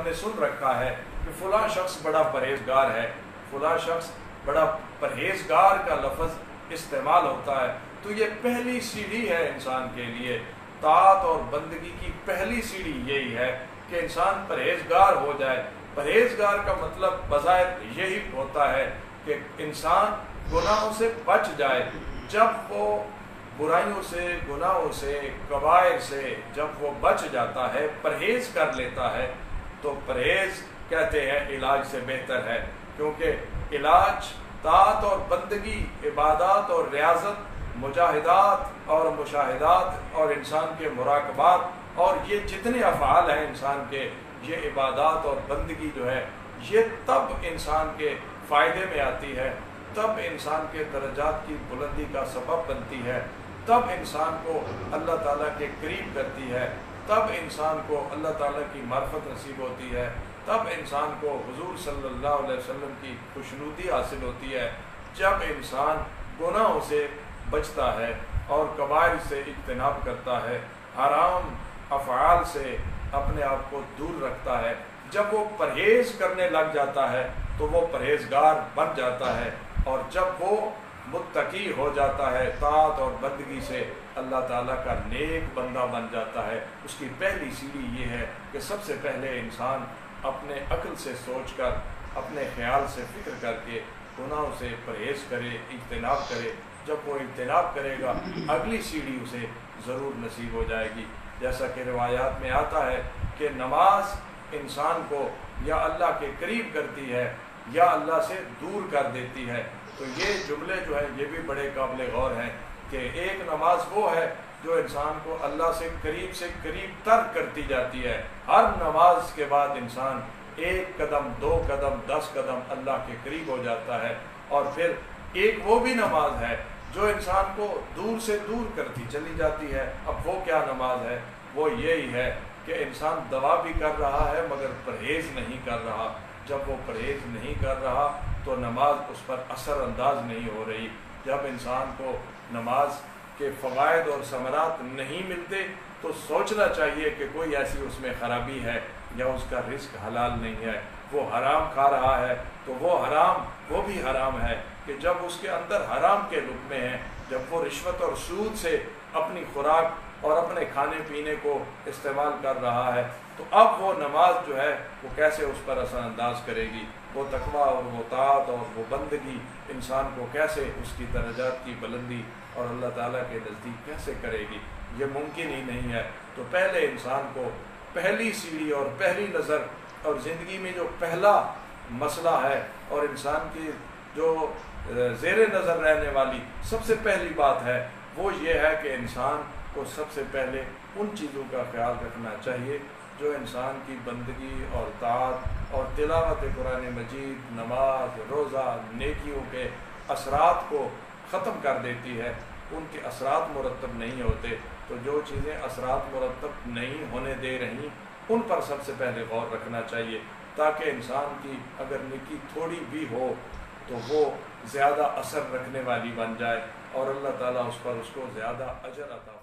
نے سن رکھا ہے کہ فلاں شخص بڑا پرہیزگار ہے، فلاں شخص بڑا پرہیزگار کا لفظ استعمال ہوتا ہے، تو یہ پہلی سیڑھی ہے انسان کے لیے۔ طاعت اور بندگی کی پہلی سیڑھی یہی ہے کہ انسان پرہیزگار ہو جائے۔ پرہیزگار کا مطلب بظاہر یہی ہوتا ہے کہ انسان گناہوں سے بچ جائے۔ جب وہ برائیوں سے، گناہوں سے، کبائر سے جب وہ بچ جاتا ہے، پرہیز کر لیتا ہے، تو پرہیز کہتے ہیں علاج سے بہتر ہے، کیونکہ علاج طاعت اور بندگی، عبادات اور ریاضت، مجاہدات اور مشاہدات اور انسان کے مراقبات اور یہ جتنے افعال ہیں انسان کے، یہ عبادات اور بندگی جو ہے یہ تب انسان کے فائدے میں آتی ہے، تب انسان کے درجات کی بلندی کا سبب بنتی ہے، تب انسان کو اللہ تعالیٰ کے قریب کرتی ہے، تب انسان کو اللہ تعالیٰ کی معرفت نصیب ہوتی ہے، تب انسان کو حضور صلی اللہ علیہ وسلم کی خوشنودی حاصل ہوتی ہے۔ جب انسان گناہوں سے بچتا ہے اور کبائر سے اجتناب کرتا ہے، حرام افعال سے اپنے آپ کو دور رکھتا ہے، جب وہ پرہیز کرنے لگ جاتا ہے تو وہ پرہیزگار بن جاتا ہے، اور جب وہ متقی ہو جاتا ہے طاعت اور بندگی سے، اللہ تعالیٰ کا نیک بندہ بن جاتا ہے۔ اس کی پہلی سیڑھی یہ ہے کہ سب سے پہلے انسان اپنے عقل سے سوچ کر، اپنے خیال سے فکر کر کے گناہوں سے پرہیز کرے، اجتناب کرے۔ جب وہ اجتناب کرے گا، اگلی سیڑھی اسے ضرور نصیب ہو جائے گی۔ جیسا کہ روایات میں آتا ہے کہ نماز انسان کو یا اللہ کے قریب کرتی ہے یا اللہ سے دور کر دیتی ہے۔ تو یہ جملے جو ہیں یہ بھی بڑے قابل غور ہیں کہ ایک نماز وہ ہے جو انسان کو اللہ سے قریب تر کرتی جاتی ہے۔ ہر نماز کے بعد انسان 1 قدم، 2 قدم، 10 قدم اللہ کے قریب ہو جاتا ہے۔ اور پھر ایک وہ بھی نماز ہے جو انسان کو دور سے دور کرتی چلی جاتی ہے۔ اب وہ کیا نماز ہے؟ وہ یہی ہے کہ انسان دعا بھی کر رہا ہے مگر پرہیز نہیں کر رہا۔ جب وہ پرہیز نہیں کر رہا تو نماز اس پر اثر انداز نہیں ہو رہی۔ جب انسان کو نماز کے فوائد اور ثمرات نہیں ملتے تو سوچنا چاہیے کہ کوئی ایسی اس میں خرابی ہے یا اس کا رزق حلال نہیں ہے، وہ حرام کھا رہا ہے تو وہ بھی حرام ہے کہ جب اس کے اندر حرام کے لقمے ہیں، جب وہ رشوت اور سود سے اپنی خوراک اور اپنے کھانے پینے کو استعمال کر رہا ہے، تو اب وہ نماز جو ہے وہ کیسے اس پر اثر انداز کرے گی؟ وہ تقویٰ اور وہ طاعت اور وہ بندگی انسان کو کیسے اس کی درجات کی بلندی اور اللہ تعالیٰ کے نزدیک کیسے کرے گی؟ یہ ممکن ہی نہیں ہے۔ تو پہلے انسان کو پہلی سیڑھی اور پہلی نظر اور زندگی میں جو پہلا مسئلہ ہے اور انسان کی جو زیر نظر رہنے والی سب سے پہلی بات ہے وہ یہ ہے کہ انسان کو سب سے پہلے ان چیزوں کا خیال رکھنا چاہیے جو انسان کی بندگی اور طاعت اور تلاوت قرآن مجید، نماز، روزہ، نیکیوں کے اثرات کو ختم کر دیتی ہے۔ ان کے اثرات مرتب نہیں ہوتے، تو جو چیزیں اثرات مرتب نہیں ہونے دے رہی ان پر سب سے پہلے غور رکھنا چاہیے، تاکہ انسان کی اگر نیکی تھوڑی بھی ہو تو وہ زیادہ اثر رکھنے والی بن جائے اور اللہ تعالیٰ اس پر اس کو زیادہ اجر عطا